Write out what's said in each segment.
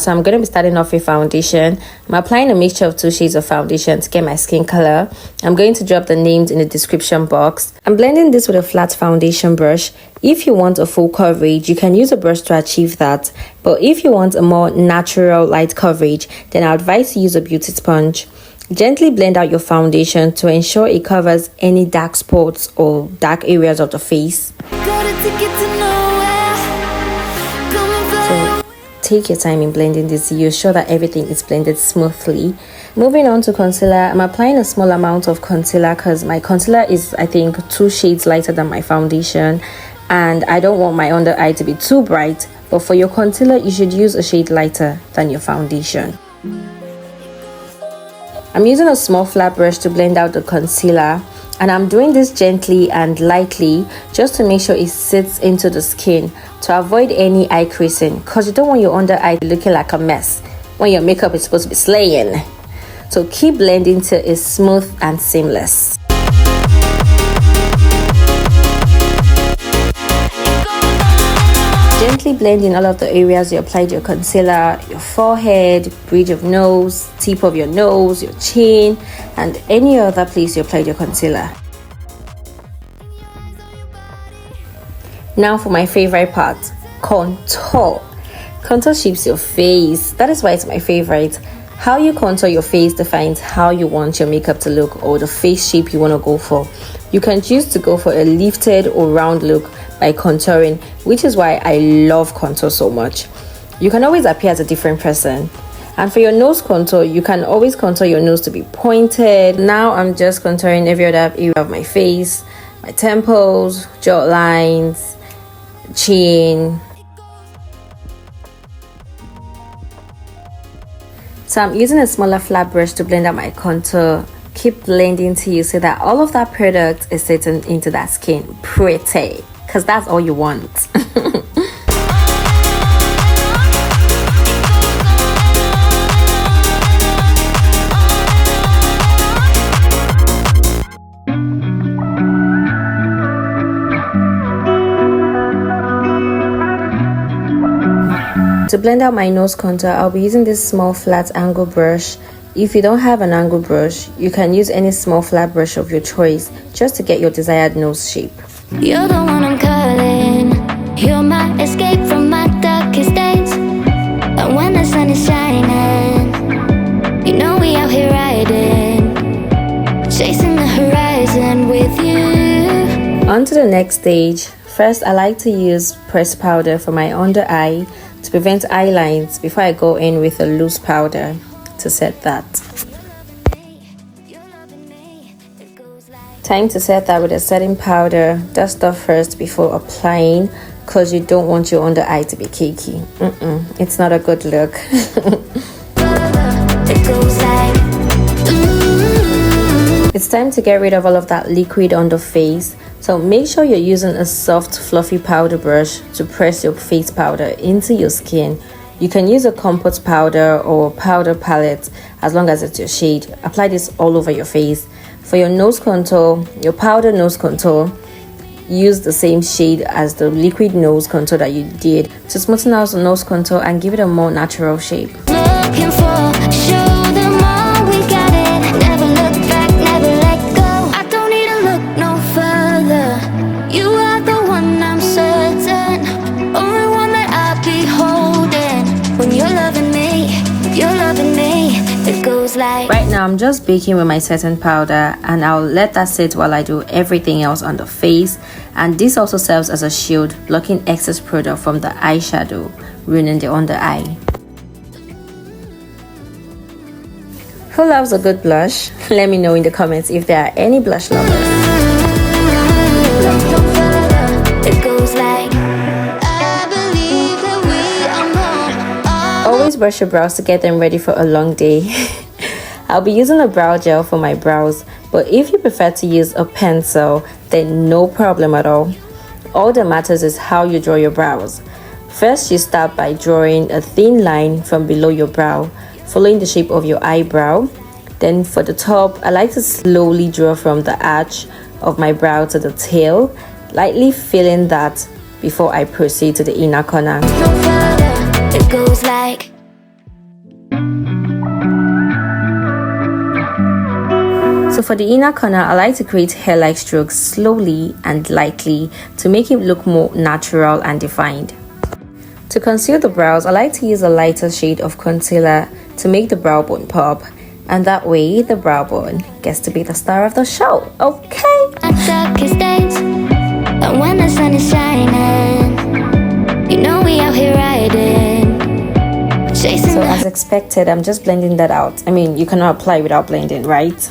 So I'm going to be starting off with foundation. I'm applying a mixture of 2 shades of foundation to get my skin color. I'm going to drop the names in the description box. I'm blending this with a flat foundation brush. If you want a full coverage, you can use a brush to achieve that. But if you want a more natural light coverage, then I advise to use a beauty sponge. Gently blend out your foundation to ensure it covers any dark spots or dark areas of the face. So take your time in blending this to ensure that everything is blended smoothly. Moving on to concealer, I'm applying a small amount of concealer because my concealer is, I think, 2 shades lighter than my foundation, and I don't want my under eye to be too bright. But for your concealer, you should use a shade lighter than your foundation. I'm using a small flat brush to blend out the concealer, and I'm doing this gently and lightly just to make sure it sits into the skin to avoid any eye creasing, because you don't want your under eye looking like a mess when your makeup is supposed to be slaying. So keep blending till it's smooth and seamless. Gently blend in all of the areas you applied your concealer: your forehead, bridge of nose, tip of your nose, your chin, and any other place you applied your concealer. Now for my favorite part, contour. Contour shapes your face. That is why it's my favorite. How you contour your face defines how you want your makeup to look or the face shape you want to go for. You can choose to go for a lifted or round look by contouring, which is why I love contour so much. You can always appear as a different person. And for your nose contour, you can always contour your nose to be pointed. Now I'm just contouring every other area of my face: my temples, jaw lines, chin. So I'm using a smaller flat brush to blend out my contour. Keep blending till you see that all of that product is sitting into that skin pretty, because that's all you want. To blend out my nose contour, I'll be using this small flat angle brush. If you don't have an angle brush, you can use any small flat brush of your choice just to get your desired nose shape. You're the one I'm calling. You're my escape from my darkest days. And when the sun is shining, you know we out here riding, chasing the horizon with you. On to the next stage. First, I like to use pressed powder for my under eye to prevent eye lines before I go in with a loose powder to set that. Time to set that with a setting powder. Dust off first before applying, because you don't want your under eye to be cakey. It's not a good look. It's time to get rid of all of that liquid on the face. So make sure you're using a soft fluffy powder brush to press your face powder into your skin. You can use a compote powder or powder palette as long as it's your shade. Apply this all over your face. For your nose contour, your powder nose contour, use the same shade as the liquid nose contour that you did to smoothen out the nose contour and give it a more natural shape. Looking for, show them all we got it. Never look back, never let go. I don't need to look no further. You are the one, I'm certain. Only one that I'll be holding. When you're loving me, it goes like. Right now I'm just baking with my setting powder, and I'll let that sit while I do everything else on the face. And this also serves as a shield, blocking excess product from the eyeshadow, ruining the under eye. Who loves a good blush? Let me know in the comments if there are any blush lovers. It goes like. Always brush your brows to get them ready for a long day. I'll be using a brow gel for my brows, but if you prefer to use a pencil, then no problem at all. All that matters is how you draw your brows. First, you start by drawing a thin line from below your brow, following the shape of your eyebrow. Then for the top, I like to slowly draw from the arch of my brow to the tail, lightly filling that before I proceed to the inner corner. It goes like. So for the inner corner, I like to create hair-like strokes slowly and lightly to make it look more natural and defined. To conceal the brows, I like to use a lighter shade of concealer to make the brow bone pop, and that way the brow bone gets to be the star of the show, okay? And when the sun is shining, you know we out here riding. So as expected, I'm just blending that out. I mean, you cannot apply without blending, right?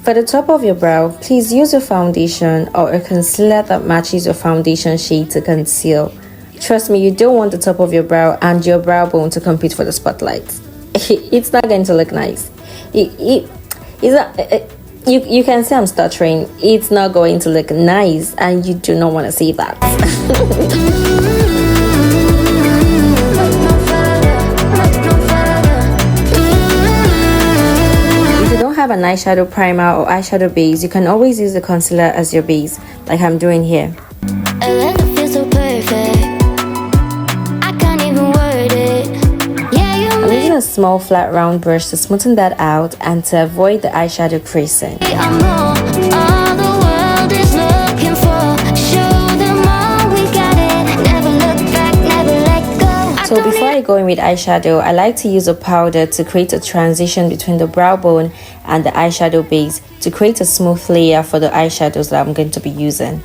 For the top of your brow, please use your foundation or a concealer that matches your foundation shade to conceal. Trust me, you don't want the top of your brow and your brow bone to compete for the spotlight. It's not going to look nice. You can see I'm stuttering. It's not going to look nice, and you do not want to see that. Have an eyeshadow primer or eyeshadow base, you can always use the concealer as your base, like I'm doing here. I'm using a small flat round brush to smoothen that out and to avoid the eyeshadow creasing. So before I go in with eyeshadow, I like to use a powder to create a transition between the brow bone and the eyeshadow base to create a smooth layer for the eyeshadows that I'm going to be using.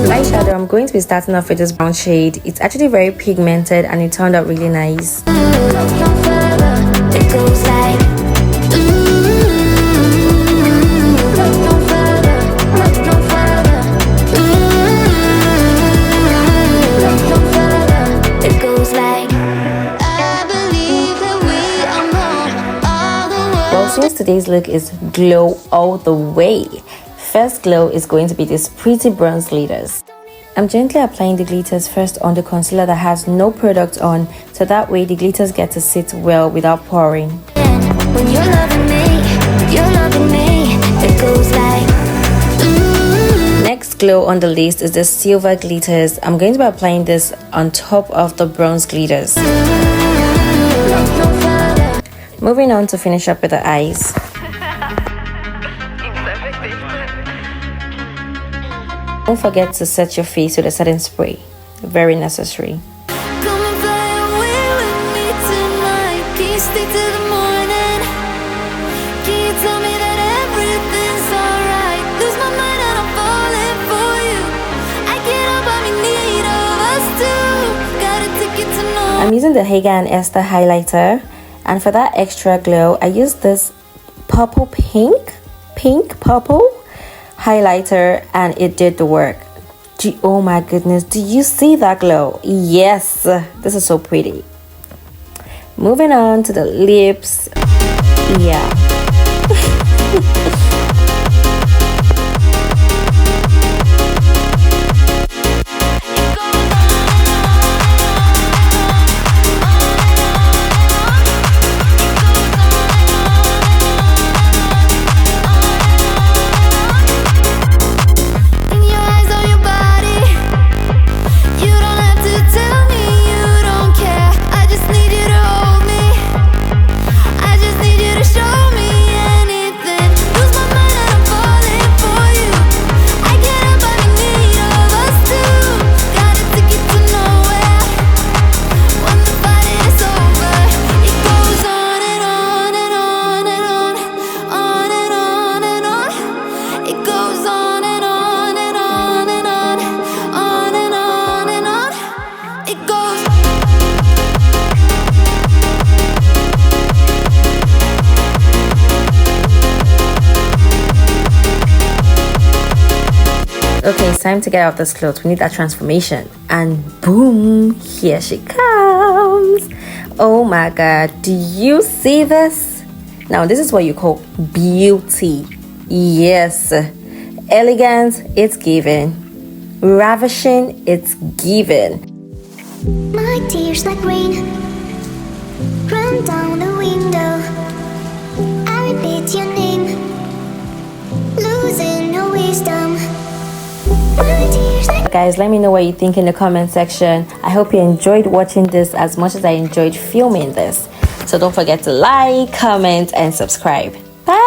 Eyeshadow, I'm going to be starting off with this brown shade. It's actually very pigmented and it turned out really nice. It goes like since today's look is glow all the way, first glow is going to be these pretty bronze glitters. I'm gently applying the glitters first on the concealer that has no product on, so that way the glitters get to sit well without pouring. When you're loving me, it goes like Next glow on the list is the silver glitters. I'm going to be applying this on top of the bronze glitters. Moving on to finish up with the eyes. Don't forget to set your face with a setting spray. Very necessary. I'm using the Hager and Esther highlighter. And for that extra glow, I used this pink purple highlighter, and it did the work. Oh my goodness, do you see that glow? Yes, this is so pretty. Moving on to the lips. Yeah. Okay, it's time to get out this clothes. We need that transformation. And boom, here she comes. Oh my god, do you see this? Now this is what you call beauty. Yes, elegance, it's given. Ravishing, it's given. My tears like rain run down the window. I repeat your name, losing no wisdom. guys. Let me know what you think in the comment section. I hope you enjoyed watching this as much as I enjoyed filming this. So don't forget to like, comment, and subscribe. Bye.